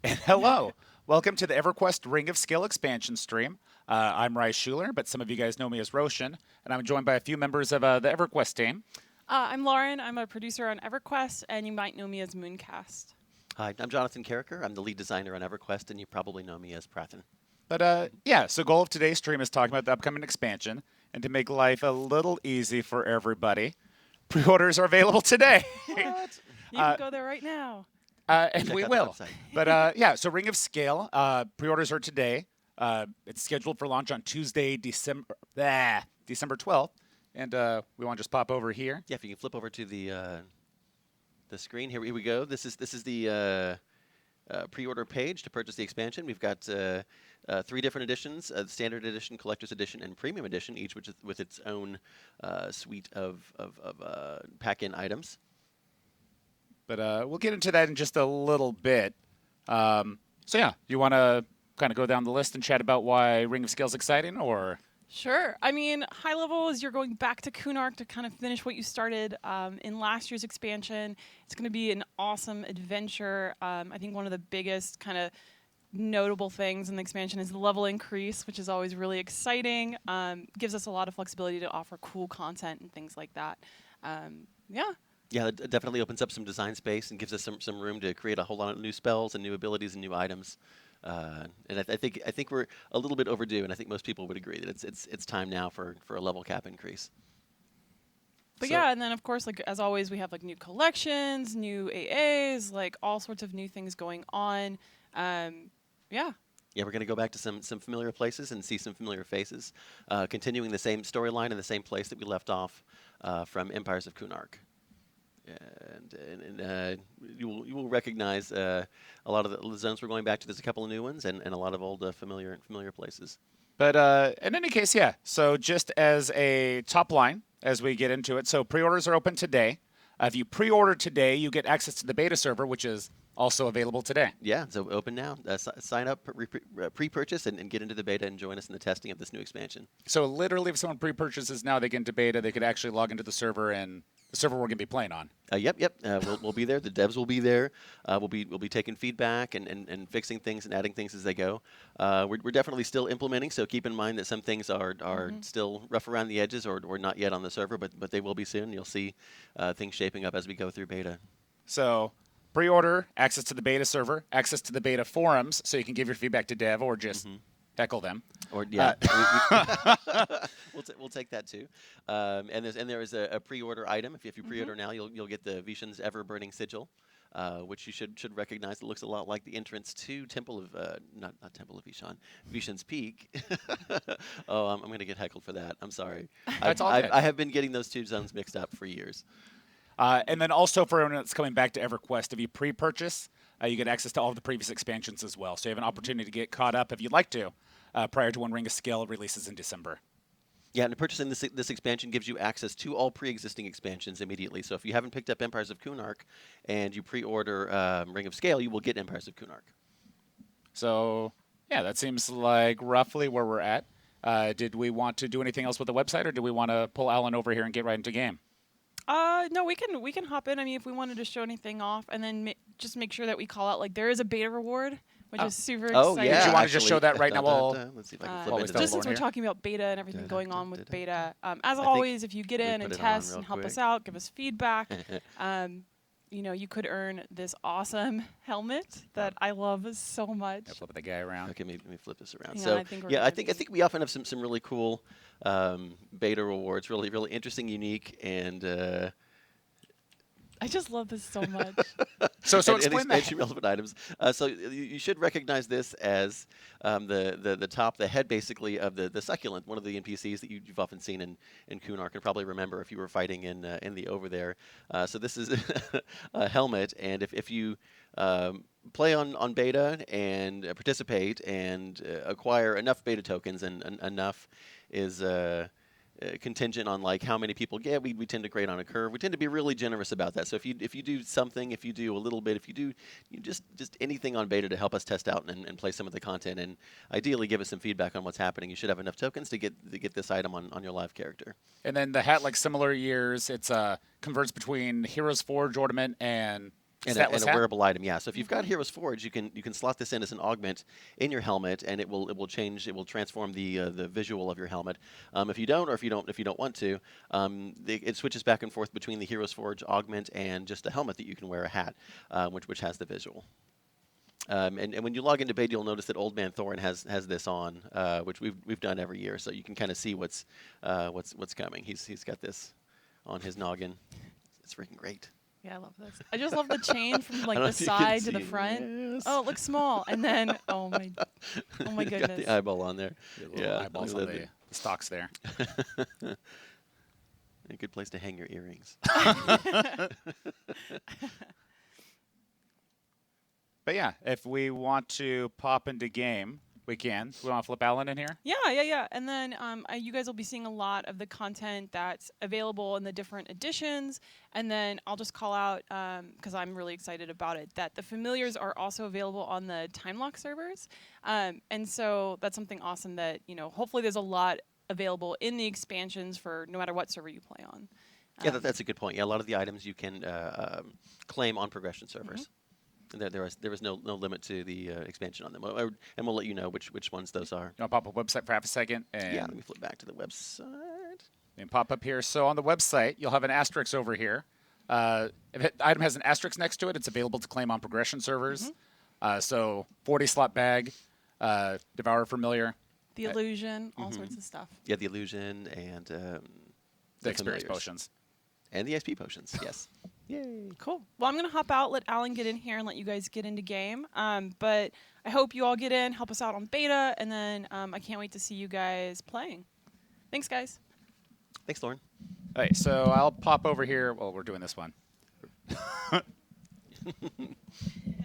And hello. Welcome to the EverQuest Ring of Skill expansion stream. I'm Rye Schuler, but some of you guys know me as Roshan, and I'm joined by a few members of the EverQuest team. I'm Lauren. I'm a producer on EverQuest, and you might know me as Mooncast. Hi, I'm Jonathan Carricker. I'm the lead designer on EverQuest, and you probably know me as Prathan. But yeah, so goal of today's stream is talking about the upcoming expansion, and to make life a little easy for everybody, pre-orders are available today. What? You Uh, can go there right now. and Check we out the will. website. But yeah, so Ring of Scale, pre-orders are today. It's scheduled for launch on Tuesday, December 12th. And we want to just pop over here. Yeah, if you can flip over to the screen, here we go. This is the pre-order page to purchase the expansion. We've got 3 different editions: Standard Edition, Collector's Edition, and Premium Edition, each with its own suite of pack-in items. But we'll get into that in just a little bit. So yeah, you want to kind of go down the list and chat about why Ring of Scale is exciting, or? Sure. I mean, high level is you're going back to Kunark to kind of finish what you started in last year's expansion. It's going to be an awesome adventure. I think one of the biggest kind of notable things in the expansion is the level increase, which is always really exciting. Gives us a lot of flexibility to offer cool content and things like that. Yeah. Yeah, it definitely opens up some design space and gives us some room to create a whole lot of new spells and new abilities and new items. And I think we're a little bit overdue, and I think most people would agree that it's time now for a level cap increase. But So- yeah, and then of course, like as always, we have like new collections, new AAs, like all sorts of new things going on. Yeah. Yeah, we're going to go back to some familiar places and see some familiar faces, continuing the same storyline in the same place that we left off from Empires of Kunark. And you will recognize a lot of the zones we're going back to. There's a couple of new ones and a lot of old familiar places. But in any case, yeah. So just as a top line, as we get into it, so pre-orders are open today. If you pre-order today, you get access to the beta server, which is also available today. Yeah, so open now. Sign up, pre-purchase, and get into the beta and join us in the testing of this new expansion. So literally, if someone pre-purchases now, they get into beta. They could actually log into the server, and the server we're going to be playing on. Yep. We'll be there. The devs will be there. We'll be taking feedback and fixing things and adding things as they go. We're definitely still implementing, so keep in mind that some things are still rough around the edges or not yet on the server, but they will be soon. You'll see things shaping up as we go through beta. So pre-order, access to the beta server, access to the beta forums, so you can give your feedback to dev or just heckle them. Or yeah, we'll take that too. And there is a pre-order item. If you pre-order now, you'll get the Vishan's Ever Burning Sigil, which you should recognize. It looks a lot like the entrance to Temple of not Temple of Vishan, Vishan's Peak. Oh, I'm going to get heckled for that. I'm sorry. That's all good. I have been getting those two zones mixed up for years. And then also for everyone that's coming back to EverQuest, if you pre-purchase, you get access to all of the previous expansions as well. So you have an opportunity to get caught up if you'd like to, prior to when Ring of Scale releases in December. Yeah, and purchasing this expansion gives you access to all pre-existing expansions immediately. So if you haven't picked up Empires of Kunark and you pre-order Ring of Scale, you will get Empires of Kunark. So yeah, that seems like roughly where we're at. Did we want to do anything else with the website, or do we want to pull Alan over here and get right into game? No, we can hop in. I mean, if we wanted to show anything off, and then just make sure that we call out like there is a beta reward, which is super Oh exciting. yeah, Did you want to just show that right now? Let's see if I Uh, can flip While we into still this. Just since we're here. talking about beta and everything going on with beta, as think always, if you get we in put and it on test real and help us quick. out, give us feedback, you could earn this awesome helmet that I love so much. Yeah, flip the guy around. Okay, let me flip this around. Hang on, So I think we're yeah, gonna I think we often have some really cool beta rewards, really interesting, unique, and I just love this so much. So and explain that. expansion relevant items. So you should recognize this as the head basically of the succulent, one of the NPCs that you've often seen in Kunark and probably remember if you were fighting in the over there. So this is a helmet, and if you play on beta and participate and acquire enough beta tokens and enough is contingent on like how many people get. We tend to grade on a curve. We tend to be really generous about that. So if you do something, if you do a little bit, if you do just anything on beta to help us test out and play some of the content, and ideally give us some feedback on what's happening, you should have enough tokens to get this item on your live character. And then the hat, like similar years, it's converts between Heroes Forge ornament and And Stateless a hat? wearable item, yeah. So if you've got Heroes Forge, you can slot this in as an augment in your helmet, and it will transform the visual of your helmet. If you don't, or if you don't want to, it switches back and forth between the Heroes Forge augment and just a helmet that you can wear a hat, which has the visual. And when you log into beta, you'll notice that Old Man Thorin has this on, which we've done every year, so you can kind of see what's coming. He's got this on his noggin. It's freaking great. Yeah, I love this. I just love the chain from like don't know the if you can side to see the it. front. Yes. Oh, it looks small, and then oh my Got goodness. the eyeball on there. Little Yeah, eyeballs on the stalks there. A good place to hang your earrings. But yeah, if we want to pop into game, we can. We want to flip Alan in here? Yeah. And then you guys will be seeing a lot of the content that's available in the different editions. And then I'll just call out, because I'm really excited about it, that the familiars are also available on the time lock servers. And so that's something awesome that, hopefully there's a lot available in the expansions for no matter what server you play on. Yeah, that's a good point. Yeah, a lot of the items you can claim on progression servers. There was no limit to the expansion on them, and we'll let you know which ones those are. You want to pop up website for half a second? And Yeah, let me flip back to the website. and pop up here. So on the website, you'll have an asterisk over here. If an item has an asterisk next to it, it's available to claim on progression servers. So 40 slot bag, Devourer Familiar. The illusion, all sorts of stuff. Yeah, the illusion and The experience familiars. potions. And the XP potions, yes. Yay. Cool. Well, I'm going to hop out, let Alan get in here, and let you guys get into game. But I hope you all get in, help us out on beta, and then I can't wait to see you guys playing. Thanks, guys. Thanks, Lauren. All right, so I'll pop over here. Well, we're doing this one.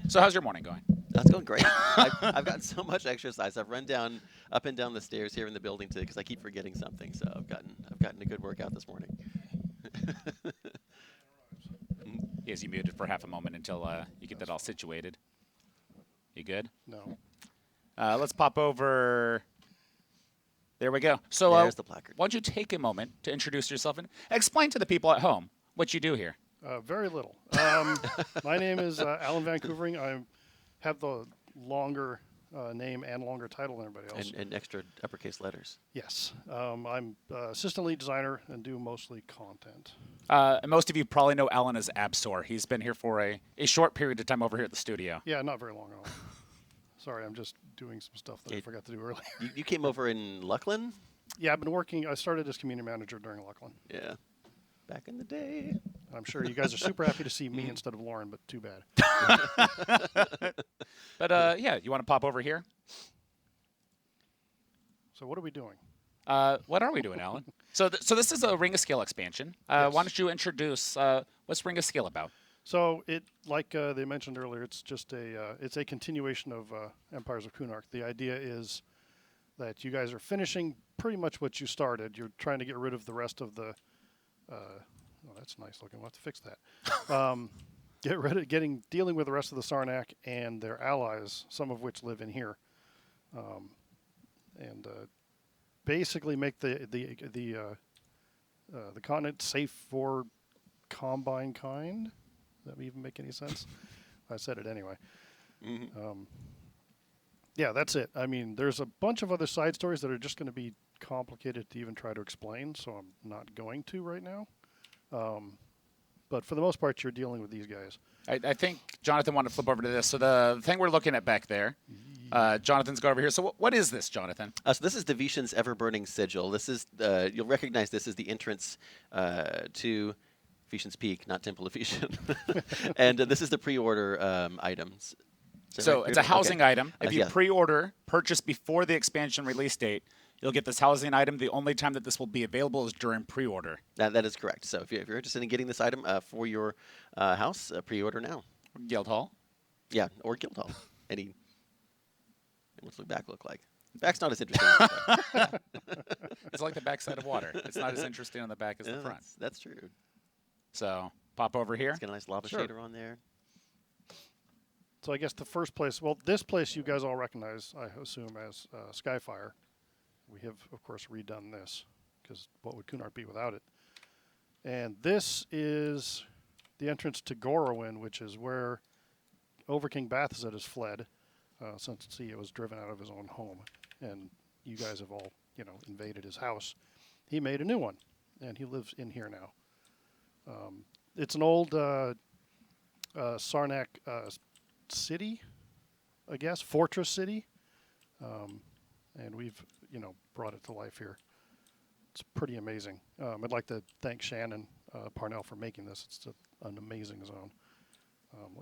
So how's your morning going? That's going great. I've gotten so much exercise. I've run up and down the stairs here in the building because I keep forgetting something. So I've gotten a good workout this morning. Is you muted for half a moment until you get that all situated? You good? No. Let's pop over. There we go. So There's the placard. why don't you take a moment to introduce yourself and explain to the people at home what you do here? Very little. My name is Alan Vancouvering. I have the longer name and longer title than everybody else. And extra uppercase letters. Yes. I'm assistant lead designer and do mostly content. And most of you probably know Alan as Absor. He's been here for a short period of time over here at the studio. Yeah, not very long at all. Sorry, I'm just doing some stuff that I forgot to do earlier. You came over in Luckland? Yeah, I've been working. I started as community manager during Luckland. Yeah. Back in the day. I'm sure you guys are super happy to see me instead of Lauren, but too bad. But yeah, you want to pop over here? So what are we doing? What are we doing, Alan? So this is a Ring of Scale expansion. Yes. Why don't you introduce what's Ring of Scale about? So it, like they mentioned earlier, it's just it's a continuation of Empires of Kunark. The idea is that you guys are finishing pretty much what you started. You're trying to get rid of the rest of the. Oh, that's nice looking. We'll have to fix that. Dealing with the rest of the Sarnak and their allies, some of which live in here, and basically make the continent safe for Combine kind. Does that even make any sense? I said it anyway. Yeah, that's it. I mean, there's a bunch of other side stories that are just going to be complicated to even try to explain, so I'm not going to right now. But for the most part, you're dealing with these guys. I think Jonathan wanted to flip over to this. So the thing we're looking at back there, Jonathan's got over here. So what is this, Jonathan? So this is Devishan's Ever-Burning Sigil. This is you'll recognize this as the entrance to Vishan's Peak, not Temple of Vishan. And this is the pre-order items. So it's a housing item. If you yeah. pre-order, purchase before the expansion release date, you'll get this housing item. The only time that this will be available is during pre-order. That is correct. So if you're interested in getting this item for your house, pre-order now. Guildhall. Yeah, or Guildhall. What's the back look like? The back's not as interesting. as the front. It's like the backside of water. It's not as interesting on the back as the front. That's true. So pop over here. It's got a nice lava Sure. shader on there. So I guess the first place, well, this place you guys all recognize, I assume, as Skyfire. We have, of course, redone this, because what would Kunark be without it? And this is the entrance to Gorowin, which is where Overking Bathazet has fled, since he was driven out of his own home, and you guys have all, invaded his house. He made a new one, and he lives in here now. It's an old Sarnak city, I guess, fortress city, and we've, brought it to life here. It's pretty amazing. I'd like to thank Shannon Parnell for making this. It's an amazing zone.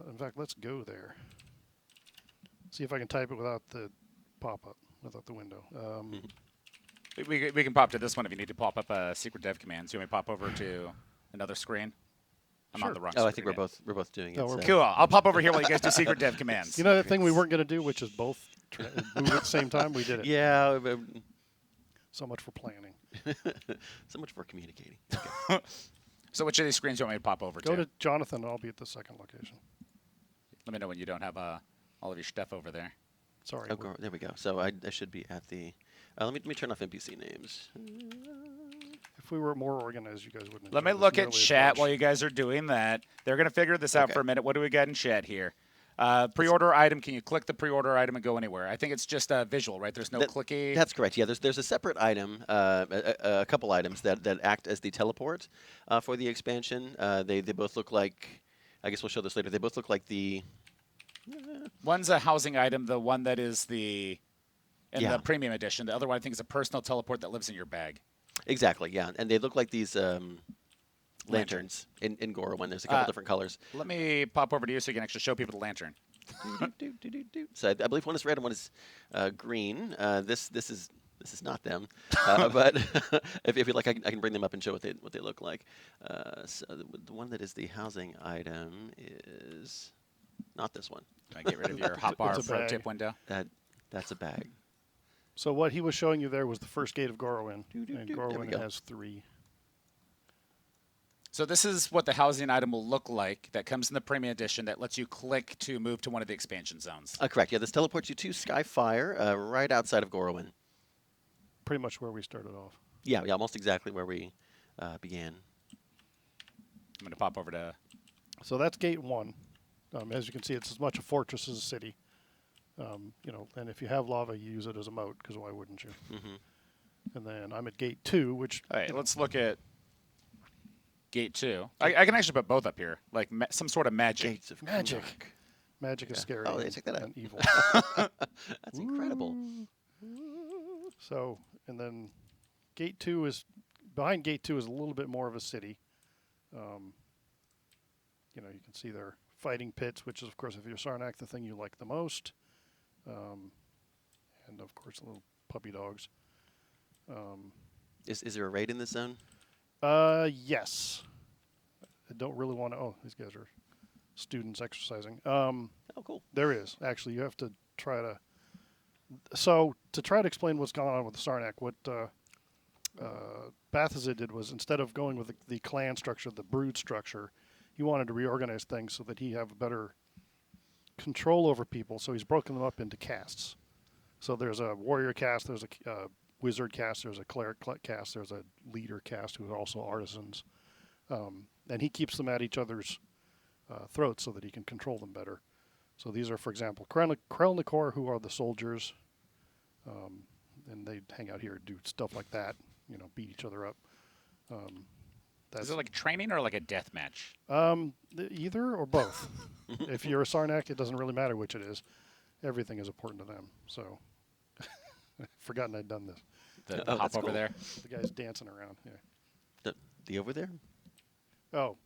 In fact, let's go there. See if I can type it without the pop-up, without the window. We can pop to this one if you need to pop up secret dev commands. You want me to pop over to another screen? I'm on Sure. the wrong Oh, screen. I think we're both doing it. No, we're so- Cool. I'll pop over here while you guys do secret dev commands. You know that thing we weren't going to do, which is both move at the same time? We did it. Yeah. So much for planning. So much for communicating. So which of these screens do you want me to pop over Go to? to Jonathan, and I'll be at the second location. Let me know when you don't have all of your stuff over there. Sorry. Oh, there we go. So I should be at the. Let me turn off NPC names. If we were more organized, you guys wouldn't. Let me enjoy this look at nearly as chat much. while you guys are doing that. They're going to figure this out Okay. for a minute. What do we got in chat here? Pre-order item. Can you click the pre-order item and go anywhere? I think it's just visual, right? There's no clicky. That's correct. Yeah, there's a separate item, a couple items that act as the teleport for the expansion. They both look like. I guess we'll show this later. They both look like the. One's a housing item. The one that is the in Yeah. the premium edition. The other one I think is a personal teleport that lives in your bag. Exactly. Yeah, and they look like these lanterns in Gorowin. There's a couple different colors. Let me pop over to you so you can actually show people the lantern. So I believe one is red and one is green. This is not them, but if you like, I can bring them up and show what they look like. So the one that is the housing item is not this one. Can I get rid of your It's hotbar a pro bag. tip window? That's a bag. So what he was showing you there was the first gate of Gorowin, and There we Gorowin go. has 3. So this is what the housing item will look like that comes in the premium edition that lets you click to move to one of the expansion zones. Correct. Yeah, this teleports you to Skyfire, right outside of Gorowin. Pretty much where we started off. Yeah, almost exactly where we began. I'm going to pop over to... So that's gate 1. As you can see, it's as much a fortress as a city. And if you have lava, you use it as a moat, because why wouldn't you? Mm-hmm. And then I'm at gate 2, which... All right, let's look at gate 2. I can actually put both up here, like some sort of magic. Gates of Magic. Kunark. Magic is scary Oh, yeah, check that out. and evil. That's incredible. So, and then gate 2 is... Behind gate 2 is a little bit more of a city. You can see their fighting pits, which is, of course, if you're Sarnak, the thing you like the most. And, of course, little puppy dogs. Is there a raid in this zone? Yes. I don't really want to... Oh, these guys are students exercising. Oh, cool. There is. Actually, you have to try to... So, to try to explain what's going on with the Sarnak, what Bathazet did was, instead of going with the clan structure, the brood structure, he wanted to reorganize things so that he have a better control over people. So he's broken them up into castes. So there's a warrior caste, there's a wizard caste, there's a cleric caste, there's a leader caste who are also artisans. And he keeps them at each other's throats so that he can control them better. So these are, for example, Krelnikor, who are the soldiers. And they hang out here and do stuff like that, beat each other up. Is it like training or like a death match? Either or both. If you're a Sarnak, it doesn't really matter which it is. Everything is important to them. So, forgotten I'd done this. The Oh, hop that's over cool. there? The guy's dancing around. Yeah. The over there? Oh,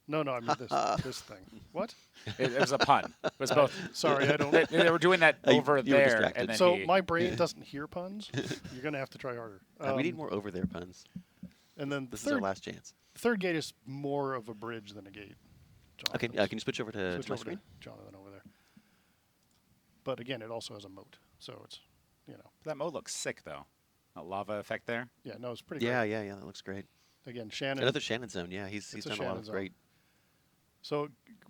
no, I mean this thing. What? It was a pun. It was both. Sorry, I don't. They were doing that You- over you were there. distracted. And then So he- my brain doesn't hear puns. You're gonna have to try harder. We need more over there puns. And then the This is our third, last chance. third gate is more of a bridge than a gate. Okay, Jonathan's. can you switch over to Switch my over screen? to Jonathan over there. But again, it also has a moat, so it's That mode looks sick, though. A lava effect there. yeah, no, it's pretty. Yeah, great. yeah, that looks great. Again, Shannon. Another Shannon zone. Yeah, he's It's a done a lot Shannon of zone. great. So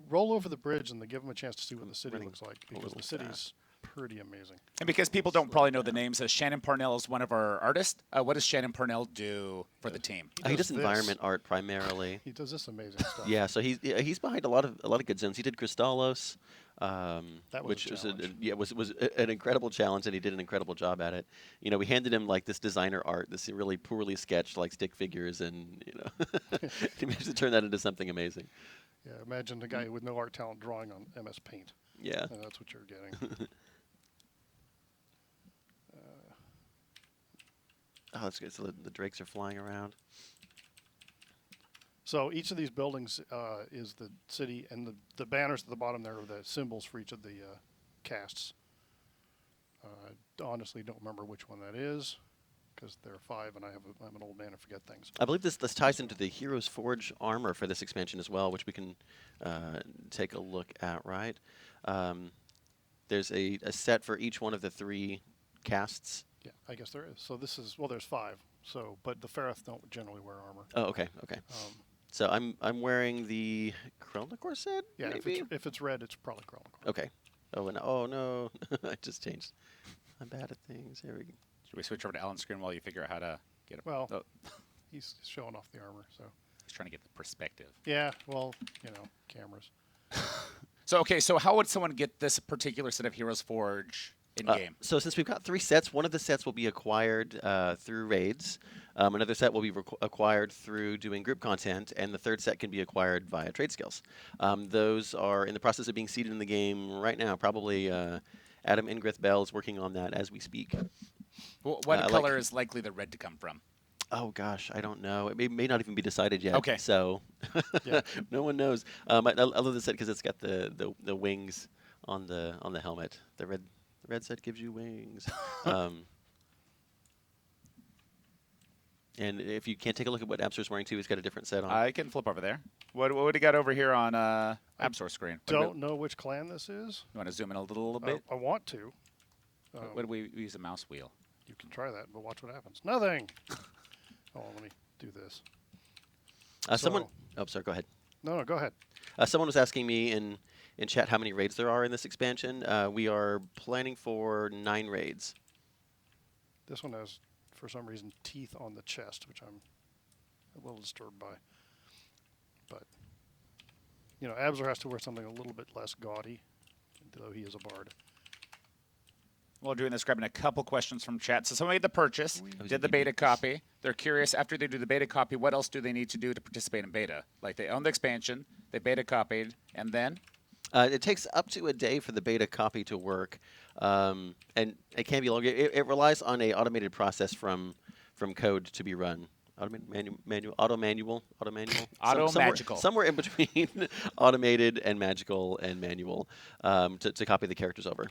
roll over the bridge and give them a chance to see what the city Running looks like, a because little the city's pretty amazing. And because people don't probably know the names, Shannon Parnell is one of our artists. What does Shannon Parnell do for the team? He does this. environment art primarily. He does this amazing stuff. Yeah, so he's behind a lot of good zones. He did Crystallos, That was which a challenge. was an incredible challenge, and he did an incredible job at it. You know, we handed him like this designer art, this really poorly sketched like stick figures, and you know, he managed to turn that into something amazing. Yeah, imagine the guy with no art talent drawing on MS Paint. Yeah. And that's what you're getting. Oh, that's good. So the drakes are flying around. So each of these buildings is the city, and the banners at the bottom there are the symbols for each of the casts. I honestly don't remember which one that is, because there are 5, and I'm an old man and forget things. I believe this ties into the Heroes Forge armor for this expansion as well, which we can take a look at, right? There's a set for each one of the 3 casts. Yeah, I guess there is. So this is, well, there's 5. So, but the Fereth don't generally wear armor. Oh, okay. So I'm wearing the Krelnikor set. Yeah, maybe? if it's red, it's probably Krelnikor. Okay. Oh no, I just changed. I'm bad at things. Here we go. Should we switch over to Alan's screen while you figure out how to get it? Well, Oh, he's showing off the armor, so. he's trying to get the perspective. Yeah, well, cameras. So how would someone get this particular set of Heroes Forge in game? So since we've got 3 sets, one of the sets will be acquired through raids. Another set will be acquired through doing group content, and the 3rd set can be acquired via trade skills. Those are in the process of being seeded in the game right now. Probably Adam Ingrith Bell is working on that as we speak. What color is likely the red to come from? Oh gosh, I don't know. It may not even be decided yet. Okay. So Yeah. no one knows. I love the set because it's got the wings on the helmet. The red set gives you wings. And if you can't take a look at what Absor's wearing too, he's got a different set on. I can flip over there. What do you got over here on Absor screen? Don't know which clan this is. You want to zoom in a little bit? I want to. What do we use a mouse wheel? You can try that, but watch what happens. Nothing. Oh, let me do this. Someone. Oh, sorry. Go ahead. No, go ahead. Someone was asking me in chat how many raids there are in this expansion. We are planning for 9 raids. This one has, for some reason, teeth on the chest, which I'm a little disturbed by. But, Absor has to wear something a little bit less gaudy, though he is a bard. While doing this, grabbing a couple questions from chat. So someone made the purchase, did the beta copy. They're curious, after they do the beta copy, what else do they need to do to participate in beta? Like they own the expansion, they beta copied, and then? It takes up to a day for the beta copy to work, and it can be longer. It relies on a automated process from code to be run. Auto magical. Somewhere in between automated and magical and manual to copy the characters over.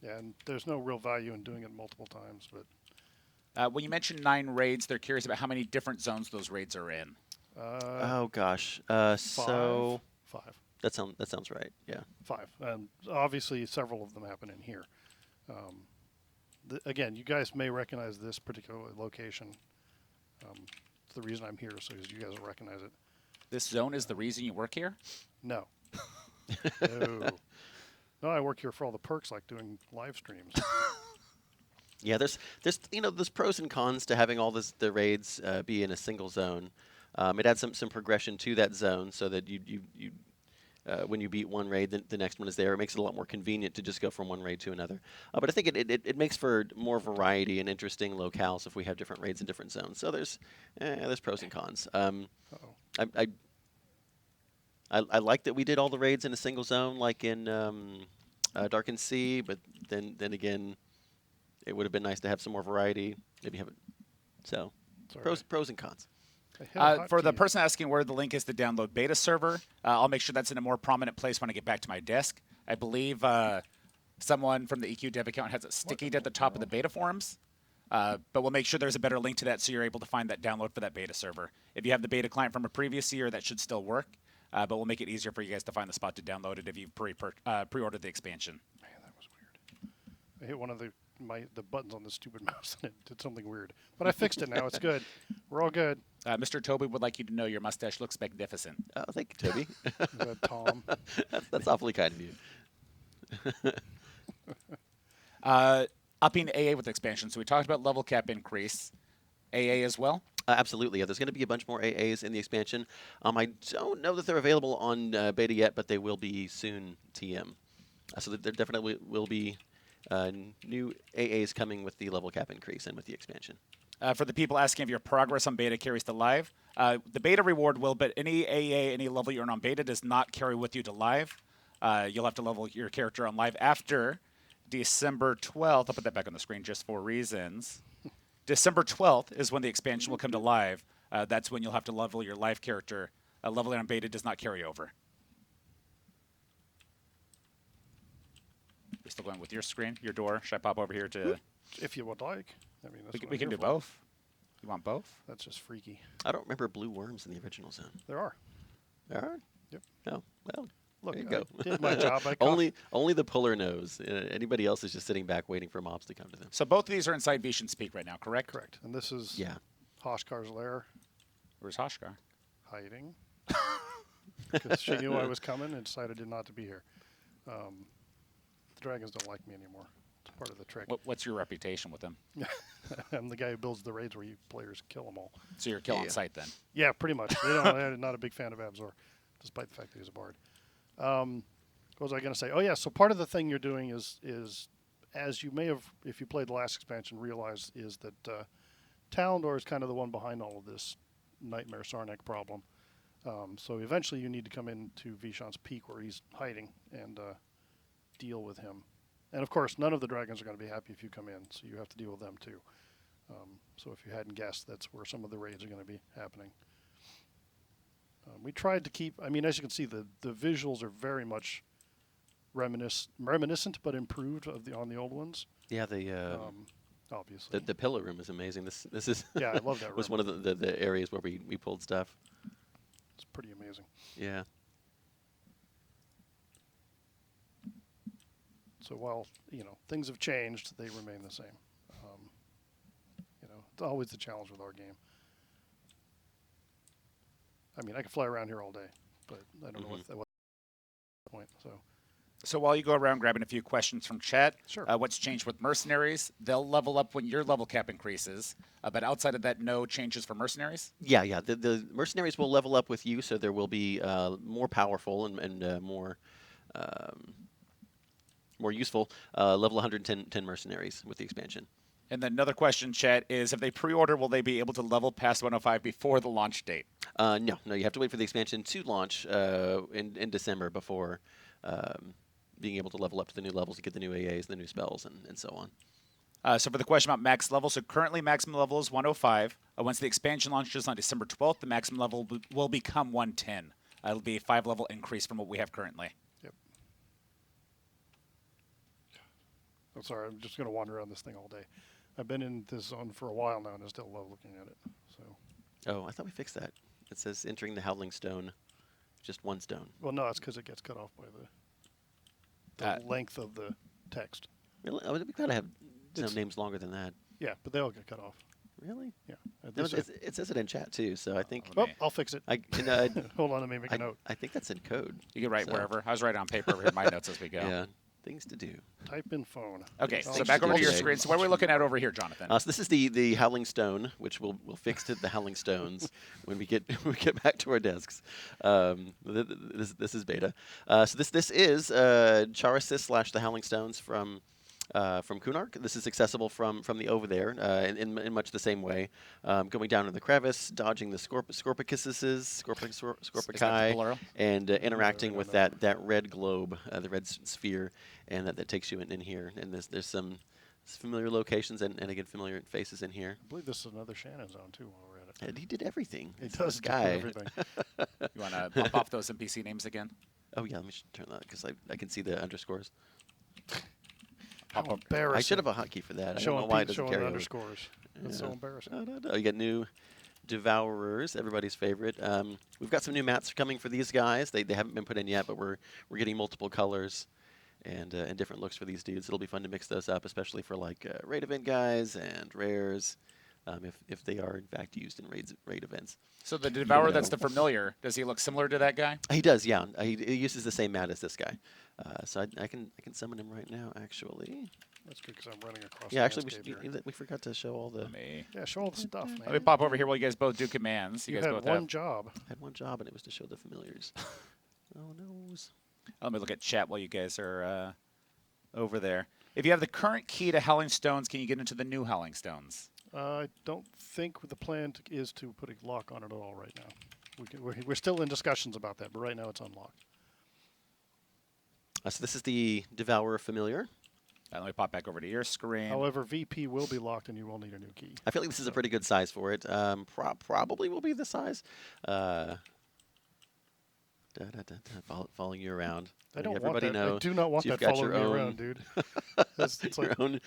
Yeah, and there's no real value in doing it multiple times, but When you mentioned 9 raids, they're curious about how many different zones those raids are in. Oh gosh. 5. So 5. that sounds right. Yeah. 5. And obviously, several of them happen in here. Again, you guys may recognize this particular location. It's the reason I'm here, so you guys will recognize it. This zone is the reason you work here? No. No. No, I work here for all the perks, like doing live streams. Yeah, there's pros and cons to having all the raids be in a single zone. It adds some progression to that zone, so that you when you beat one raid, the next one is there. It makes it a lot more convenient to just go from one raid to another. But I think it makes for more variety and interesting locales if we have different raids in different zones. So there's pros and cons. I like that we did all the raids in a single zone, like in Darkened Sea, but then again, it would have been nice to have some more variety. Maybe have it. So, pros and cons. For the person asking where the link is to download beta server, I'll make sure that's in a more prominent place when I get back to my desk. I believe someone from the EQ dev account has it stickied at the top of the beta forums. But we'll make sure there's a better link to that so you're able to find that download for that beta server. If you have the beta client from a previous year, that should still work. But we'll make it easier for you guys to find the spot to download it if you've pre-ordered the expansion. Man, that was weird. I hit one of the buttons on the stupid mouse and it did something weird. But I fixed it now. It's good. We're all good. Mr. Toby would like you to know your mustache looks magnificent. Oh, thank you, Toby. Is that Tom? That's awfully kind of you. Upping AA with expansion. So we talked about level cap increase. AA as well? Absolutely, yeah. There's going to be a bunch more AAs in the expansion. I don't know that they're available on beta yet, but they will be soon TM. So there definitely will be new AAs coming with the level cap increase and with the expansion. For the people asking if your progress on beta carries to live, the beta reward will, but any AA, any level you earn on beta does not carry with you to live. You'll have to level your character on live after December 12th. I'll put that back on the screen just for reasons. December 12th is when the expansion will come to live. That's when you'll have to level your live character. Leveling on beta does not carry over. You're still going with your screen, your door. Should I pop over here to... If you would like. I mean, that's We can do both. You want both? That's just freaky. I don't remember blue worms in the original zone. There are. There are? Yep. Oh, well, Look, there you go. I did my job. Only the puller knows. Anybody else is just sitting back waiting for mobs to come to them. So both of these are inside Vishan's Peak right now, correct? Correct. And this is Yeah. Hoshkar's lair, Where's Hoshkar? hiding. Because she knew I was coming and decided not to be here. The dragons don't like me anymore. It's part of the trick. What's your reputation with them? I'm the guy who builds the raids where you players kill them all. So you're kill on Yeah. site then? Yeah, pretty much. They're not a big fan of Abzor, despite the fact that he's a bard. What was I going to say? Oh, yeah, so part of the thing you're doing is as you may have, if you played the last expansion, realized is that Talendor is kind of the one behind all of this Nightmare Sarnak problem. So eventually you need to come into Vishan's Peak where he's hiding and deal with him. And of course, none of the dragons are going to be happy if you come in, so you have to deal with them too. So if you hadn't guessed, that's where some of the raids are going to be happening. We tried to keep, I mean, as you can see, the visuals are very much reminiscent but improved on the old ones. Yeah, Obviously. the pillar room is amazing. This is Yeah, I love that room. was one of the areas where we pulled stuff. It's pretty amazing. Yeah. So while, things have changed, they remain the same. It's always the challenge with our game. I mean, I could fly around here all day, but I don't know what the point. So while you go around grabbing a few questions from chat, Sure. What's changed with Mercenaries? They'll level up when your level cap increases, but outside of that, no changes for Mercenaries? Yeah. The mercenaries will level up with you, so there will be more powerful and more useful level 110 mercenaries with the expansion. And then another question, chat, is if they pre-order, will they be able to level past 105 before the launch date? No, you have to wait for the expansion to launch in December before being able to level up to the new levels to get the new AAs, the new spells, and so on. So for the question about max level, so currently maximum level is 105. Once the expansion launches on December 12th, the maximum level will become 110. It'll be a 5-level increase from what we have currently. Yep. I'm sorry, I'm just going to wander around this thing all day. I've been in this zone for a while now, and I still love looking at it. So. Oh, I thought we fixed that. It says entering the Howling Stone, just one stone. Well, no, it's because it gets cut off by the length of the text. Really? I would be glad to have some names longer than that. Yeah, but they all get cut off. Really? Yeah. No, it says it in chat too, so I think. Well, I'll fix it. Hold on, let me make a note. I think that's in code. You can write wherever. I was writing on paper over here, my notes as we go. Yeah, things to do. Type in phone. Okay, Things so to back do over to your today. screen. So what are we looking at over here, Jonathan? So this is the Howling Stone, which we'll fix to the Howling Stones when we get back to our desks. This is beta. So this is Charasis / the Howling Stones from Kunark. This is accessible from the over there in much the same way. Going down to the crevice, dodging the Scorpicae, and interacting with that red globe, the red sphere, and that takes you in here. And there's some familiar locations and again familiar faces in here. I believe this is another Shannon zone too while we're at it. And he did everything. He This does do guy. everything. You want to bump off those NPC names again? Oh yeah, let me turn that because I can see the underscores. How embarrassing. I should have a hotkey for that. I don't Showing know why it Pete doesn't showing carry the over. underscores. That's so embarrassing. No. You get new Devourers, everybody's favorite. We've got some new mats coming for these guys. They haven't been put in yet, but we're getting multiple colors and different looks for these dudes. It'll be fun to mix those up, especially for like raid event guys and rares, if they are in fact used in raid events. So the Devourer, that's the familiar. Does he look similar to that guy? He does, yeah. He uses the same mat as this guy. So I can summon him right now, actually. That's good because I'm running across. Yeah, the actually, landscape here. we forgot to show all the. Yeah, show all the stuff, man. Let me pop over here while you guys both do commands. You guys had both one have. job. I had one job, and it was to show the familiars. Oh no. Let me look at chat while you guys are over there. If you have the current key to Howling Stones, can you get into the new Howling Stones? I don't think the plan is to put a lock on it at all right now. We're still in discussions about that, but right now it's unlocked. So this is the Devourer familiar. Let me pop back over to your screen. However, VP will be locked, and you will need a new key. I feel like this is a pretty good size for it. Probably will be the size. Following you around. I don't want Everybody that. know I do not want you've that got following your me own- around, dude. It's your like, own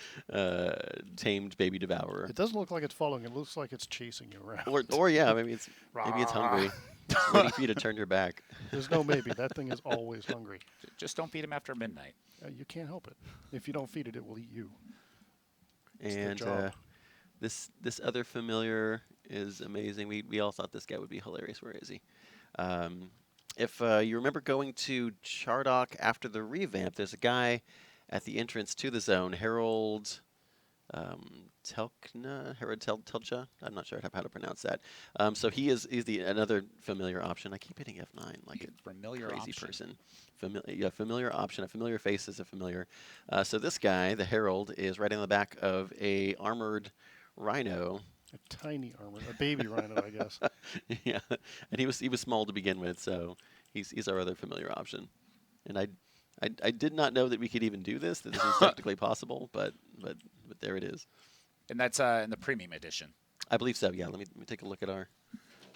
tamed baby devourer. it doesn't look like it's following. It looks like it's chasing you around. Or yeah, maybe it's hungry. It's waiting for you to turn your back. There's no maybe. That thing is always hungry. Just don't feed him after midnight. You can't help it. If you don't feed it, it will eat you. It's their And job. this other familiar is amazing. We all thought this guy would be hilarious. Where is he? If you remember going to Chardok after the revamp, there's a guy at the entrance to the zone, Harold Telcha. I'm not sure how to pronounce that. So he's another familiar option. I keep hitting F9 like a Familiar crazy option. person. Familiar option. A familiar face is a familiar. So this guy, the Herald, is right on the back of a armored rhino. A tiny armor, a baby rhino, I guess. Yeah, and he was small to begin with, so he's our other familiar option. And I did not know that we could even do this. That this was technically possible, but there it is. And that's in the premium edition. I believe so. Yeah. Let me take a look at our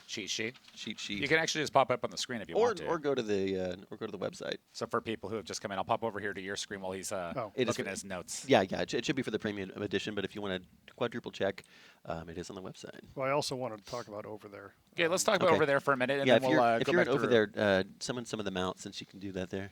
Cheat sheet. cheat sheet. You can actually just pop up on the screen if you want to. or go to the website. So for people who have just come in, I'll pop over here to your screen while he's It is looking for- at his notes. Yeah. It should be for the premium edition, but if you want to quadruple check, it is on the website. Well, I also wanted to talk about over there. Okay, let's talk about Okay. over there for a minute, and Yeah. then If we'll you're go back over through. there, summon some of them out since you can do that there.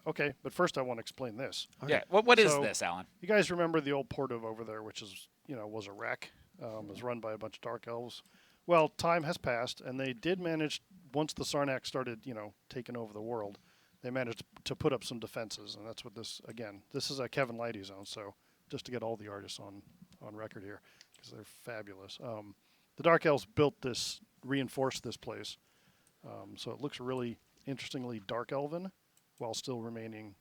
Okay, but first I want to explain this. Yeah. What is So- this, Alan? You guys remember the old port of over there, which is was a wreck, was run by a bunch of dark elves. Well, time has passed, and they did manage, once the Sarnak started, taking over the world, they managed to put up some defenses, and that's what this is a Kevin Lighty zone, so just to get all the artists on record here, because they're fabulous. The Dark Elves reinforced this place, so it looks really interestingly Dark Elven, while still remaining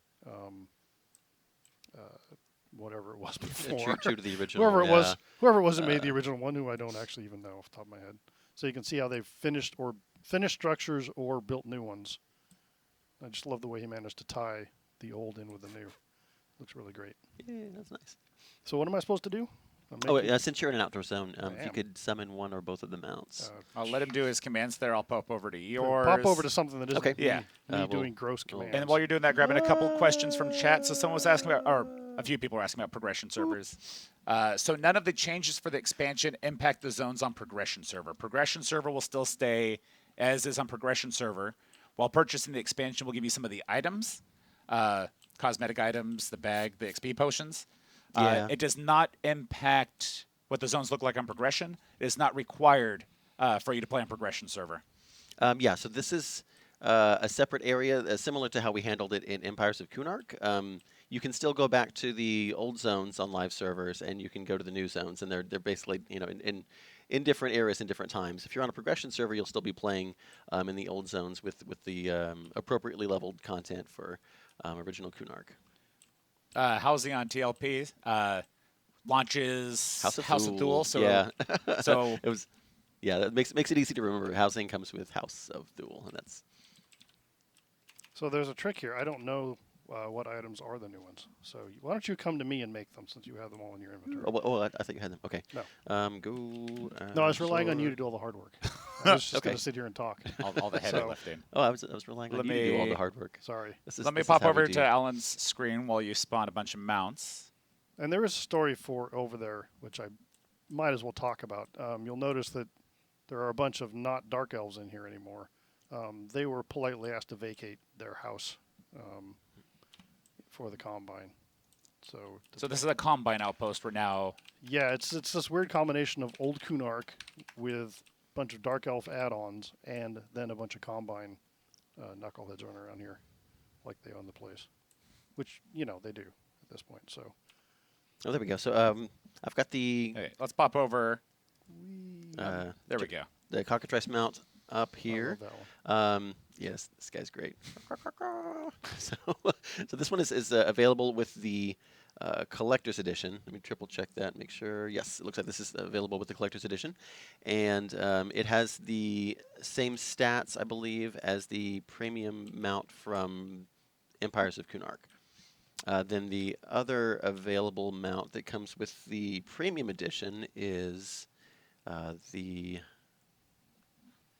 whatever it was before. True to the original. Whoever it was that made Uh, the original one, who I don't actually even know off the top of my head. So you can see how they've finished structures or built new ones. I just love the way he managed to tie the old in with the new. Looks really great. Yeah, that's nice. So what am I supposed to do? Since you're in an outdoor zone, if you am. could summon one or both of the mounts. I'll let him do his commands there. I'll pop over to yours. Pop over to something that isn't Okay. me, Yeah. me We'll- doing gross commands. And while you're doing that, grabbing a couple questions from chat. So someone was asking about, or a few people were asking about progression servers. So none of the changes for the expansion impact the zones on progression server. Progression server will still stay as is on progression server. While purchasing the expansion will give you some of the items, cosmetic items, the bag, the XP potions. Yeah. It does not impact what the zones look like on progression. It is not required for you to play on progression server. So this is a separate area, similar to how we handled it in Empires of Kunark. You can still go back to the old zones on live servers, and you can go to the new zones, and they're basically in different areas in different times. If you're on a progression server, you'll still be playing in the old zones with the appropriately leveled content for original Kunark. Housing on TLP launches House of Thule. So, yeah. so It was, that makes it easy to remember. Housing comes with House of Thule, and that's So there's a trick here. I don't know what items are the new ones. So why don't you come to me and make them, since you have them all in your inventory? I thought you had them. Okay. No. Go. No, I was relying on you to do all the hard work. I was just Okay. going to sit here and talk. all the heavy So- lifting. Oh, I was relying on Let you to do all me- the hard work. Sorry. Let me This is pop how we over do. to Alan's screen while you spawn a bunch of mounts. And there is a story for over there, which I might as well talk about. You'll notice that there are a bunch of not dark elves in here anymore. They were politely asked to vacate their house for the Combine. So So this is a Combine outpost. We're now yeah, it's this weird combination of old Kunark with a bunch of dark elf add-ons and then a bunch of Combine knuckleheads running around here like they own the place, which they do at this point. So Oh, there we go. So I've got the Okay, let's pop over. There we check go. the cockatrice mount up I here. love that one. Yes, this guy's great. so, so this one is available with the collector's edition. Let me triple check that, make sure. Yes, it looks like this is available with the collector's edition, and it has the same stats, I believe, as the premium mount from Empires of Kunark. Then the other available mount that comes with the premium edition is the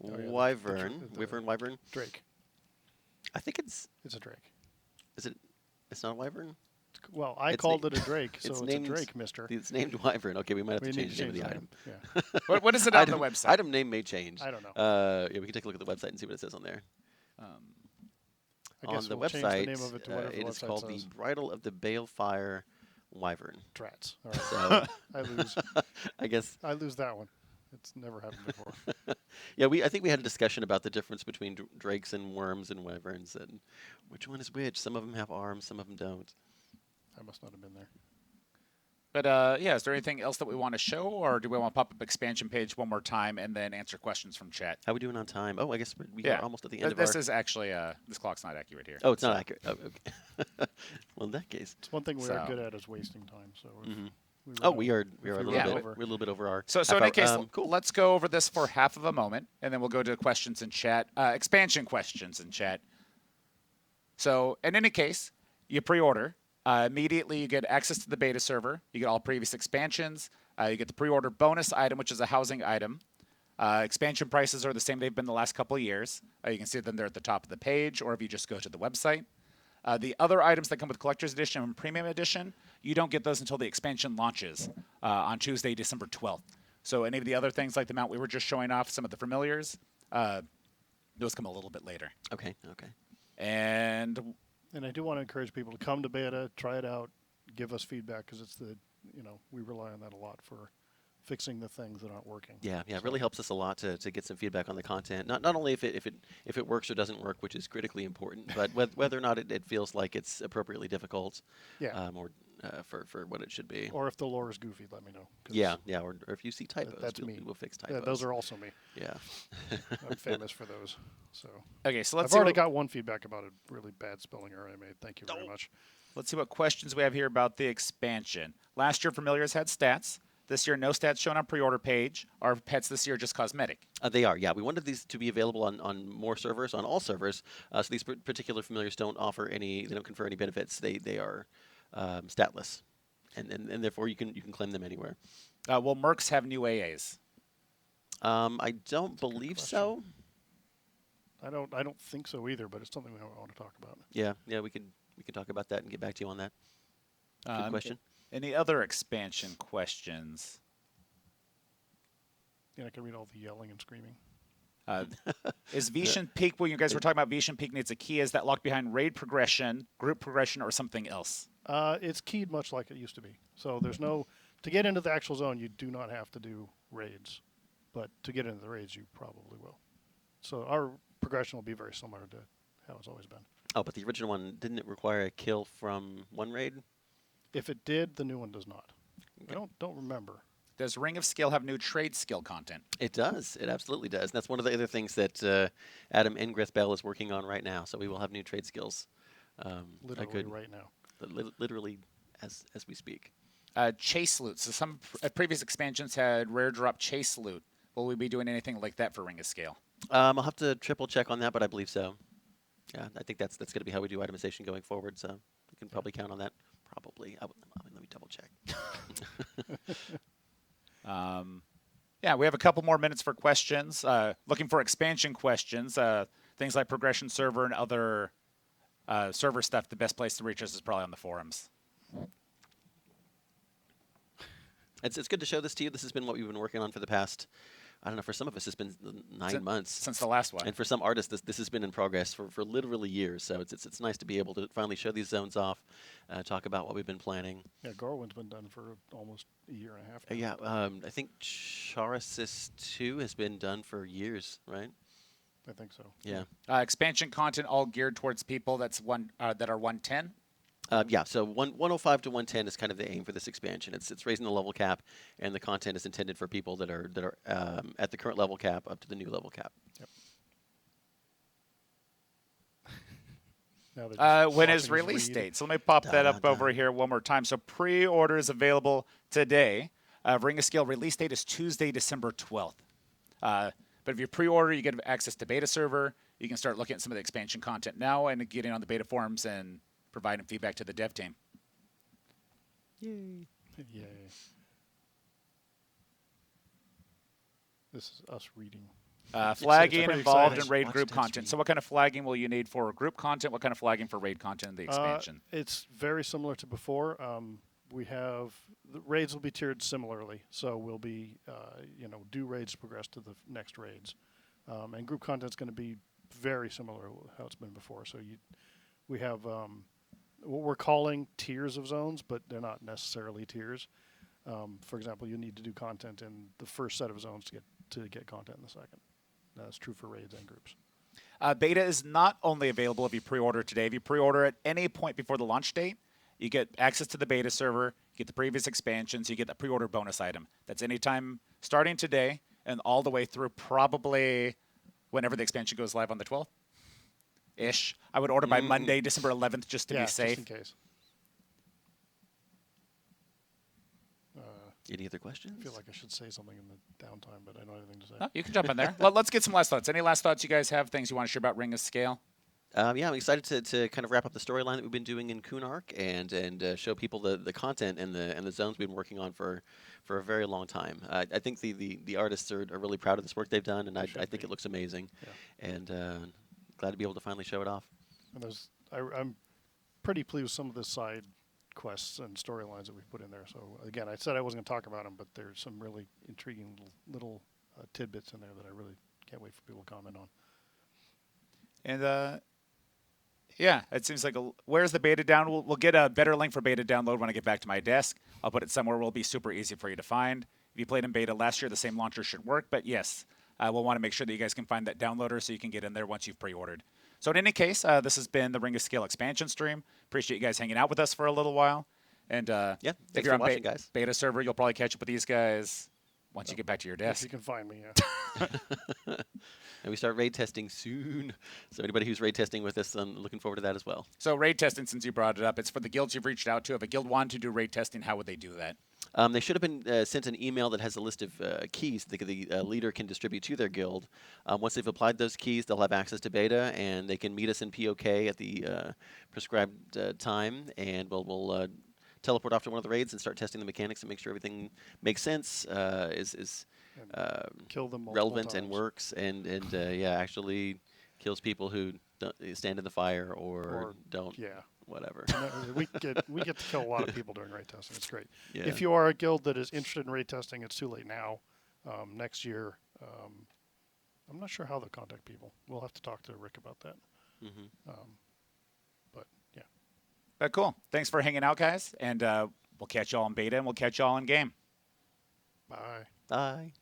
Oh, yeah, Wyvern. the Wyvern. Drake. I think it's. It's a Drake. Is it? It's not a Wyvern. Well, I It's called na- it a Drake, so it's named, a Drake, mister. It's named Wyvern. Okay, we might have We to need change to the name of the change item. the name. Yeah. What is it on item, the website? Item name may change. I don't know. Yeah, we can take a look at the website and see what it says on there. I On guess the we'll change website, the name of it to whatever it the is website called says. the Bridal of the Balefire Wyvern. Trats. All right. So I lose. I guess I lose that one. It's never happened before. yeah. I think we had a discussion about the difference between drakes and worms and wyverns and which one is which. Some of them have arms, some of them don't. I must not have been there. But yeah, is there anything else that we want to show, or do we want to pop up expansion page one more time and then answer questions from chat? How are we doing on time? Oh, I guess we Yeah. are almost at the end of This our. is actually this clock's not accurate here. Oh, it's not accurate. Oh, okay. Well, in that case. It's one thing we So- are good at is wasting time. So Oh, we are a we little run bit over. we're a little bit over our. So half in any hour. case, Cool. let's go over this for half of a moment, and then we'll go to questions in chat, expansion questions in chat. So in any case, you pre-order. Immediately, you get access to the beta server. You get all previous expansions. You get the pre-order bonus item, which is a housing item. Expansion prices are the same they've been the last couple of years. You can see them there at the top of the page, or if you just go to the website. The other items that come with Collector's Edition and Premium Edition, you don't get those until the expansion launches on Tuesday, December 12th. So any of the other things like the mount we were just showing off, some of the familiars, those come a little bit later. Okay. And And I do want to encourage people to come to beta, try it out, give us feedback because it's we rely on that a lot for fixing the things that aren't working. Yeah. It really helps us a lot to get some feedback on the content. Not only if it works or doesn't work, which is critically important, but whether or not it feels like it's appropriately difficult. Yeah. Or for what it should be. Or if the lore is goofy, let me know. 'cause Yeah. Or if you see typos, that's me. we'll fix typos. Yeah, those are also me. Yeah. I'm famous for those. So okay, so let's I've see already what, got one feedback about a really bad spelling error I made. Thank you very much. let's see what questions we have here about the expansion. Last year, familiars had stats. This year, no stats shown on pre-order page. Our pets this year just cosmetic. They are, yeah. We wanted these to be available on more servers, on all servers. So these particular familiars don't offer they don't confer any benefits. They are statless, and therefore you can claim them anywhere. Will Mercs have new AAs? I don't believe so. I don't think so either, but it's something we want to talk about. Yeah, we can talk about that and get back to you on that. Good question. Any other expansion questions? Yeah, I can read all the yelling and screaming. Is Vishan Peak, when you guys were talking about Vishan Peak needs a key, is that locked behind raid progression, group progression, or something else? It's keyed much like it used to be. So there's no to get into the actual zone, you do not have to do raids, but to get into the raids, you probably will. So our progression will be very similar to how it's always been. Oh, but the original one, didn't it require a kill from one raid? If it did, the new one does not. Okay. I don't remember. Does Ring of Skill have new trade skill content? It does. It absolutely does. And that's one of the other things that Adam Ingrith Bell is working on right now. So we will have new trade skills. Literally right now. Literally as we speak. Chase loot. So some previous expansions had rare drop chase loot. Will we be doing anything like that for Ring of Scale? I'll have to triple check on that, but I believe so. Yeah, I think that's going to be how we do itemization going forward. So we can probably count on that. Probably. Let me double check. Yeah, we have a couple more minutes for questions. Looking for expansion questions, things like progression server and other server stuff. The best place to reach us is probably on the forums. It's good to show this to you. This has been what we've been working on for the past, I don't know, for some of us it's been 9 months. Since the last one. And for some artists, this has been in progress for literally years. So it's nice to be able to finally show these zones off, talk about what we've been planning. Yeah, Garwin's been done for almost a year and a half now. Yeah, I think Charasis 2 has been done for years, right? I think so. Yeah. Expansion content all geared towards people that are 110. Yeah, so 105 to 110 is kind of the aim for this expansion. It's raising the level cap, and the content is intended for people that are at the current level cap up to the new level cap. Yep. Now they're just When watching is us release read. date? So let me pop that up Dun, over dun. here one more time. So pre-order is available today. Ring of Scale release date is Tuesday, December 12th. But if you pre-order, you get access to beta server. You can start looking at some of the expansion content now and getting on the beta forums and providing feedback to the dev team. Yay. Yay. This is us reading. Flagging pretty involved exciting. in raid Watch group Ted's content. read. So what kind of flagging will you need for group content? What kind of flagging for raid content in the expansion? It's very similar to before. We have the raids will be tiered similarly, so we'll be do raids to progress to the next raids, and group content's going to be very similar to how it's been before. So we have what we're calling tiers of zones, but they're not necessarily tiers. For example, you need to do content in the first set of zones to get content in the second. That's true for raids and groups. Beta is not only available if you pre-order today. If you pre-order at any point before the launch date, you get access to the beta server, you get the previous expansions, you get the pre-order bonus item. That's anytime starting today and all the way through probably whenever the expansion goes live on the 12th-ish. I would order by Monday, December 11th, just to be safe. Just in case. Any other I questions? feel like I should say something in the downtime, but I don't have anything to say. No, you can jump in there. Let's get some last thoughts. Any last thoughts you guys have? Things you want to share about Ring of Scale? Yeah, I'm excited to kind of wrap up the storyline that we've been doing in Kunark and show people the content and the zones we've been working on for a very long time. I think the artists are really proud of this work they've done, and I think it looks amazing. Yeah. And glad to be able to finally show it off. And I'm pretty pleased with some of the side quests and storylines that we've put in there. So again, I said I wasn't going to talk about them, but there's some really intriguing little tidbits in there that I really can't wait for people to comment on. And yeah, it seems like where's the beta down? We'll get a better link for beta download when I get back to my desk. I'll put it somewhere where it'll be super easy for you to find. If you played in beta last year, the same launcher should work. But yes, we'll want to make sure that you guys can find that downloader so you can get in there once you've pre-ordered. So in any case, this has been the Ring of Scale expansion stream. Appreciate you guys hanging out with us for a little while. And Yeah, if thanks you're for on watching, guys. beta server, you'll probably catch up with these guys once you get back to your If desk. you can find me, yeah. And we start raid testing soon. So anybody who's raid testing with us, I'm looking forward to that as well. So raid testing, since you brought it up, it's for the guilds you've reached out to. If a guild wanted to do raid testing, how would they do that? They should have been sent an email that has a list of keys that the leader can distribute to their guild. Once they've applied those keys, they'll have access to beta, and they can meet us in POK at the prescribed time, and we'll teleport off to one of the raids and start testing the mechanics and make sure everything makes sense, is Kill them multiple relevant and times. works, and yeah, actually kills people who don't stand in the fire or don't. Yeah. Whatever. No, we get to kill a lot of people during raid testing. It's great. Yeah. If you are a guild that is interested in raid testing, it's too late now. Next year, I'm not sure how they'll contact people. We'll have to talk to Rick about that. Mm-hmm. But yeah, Cool. Thanks for hanging out, guys. And we'll catch y'all in beta, and we'll catch y'all in game. bye. Bye.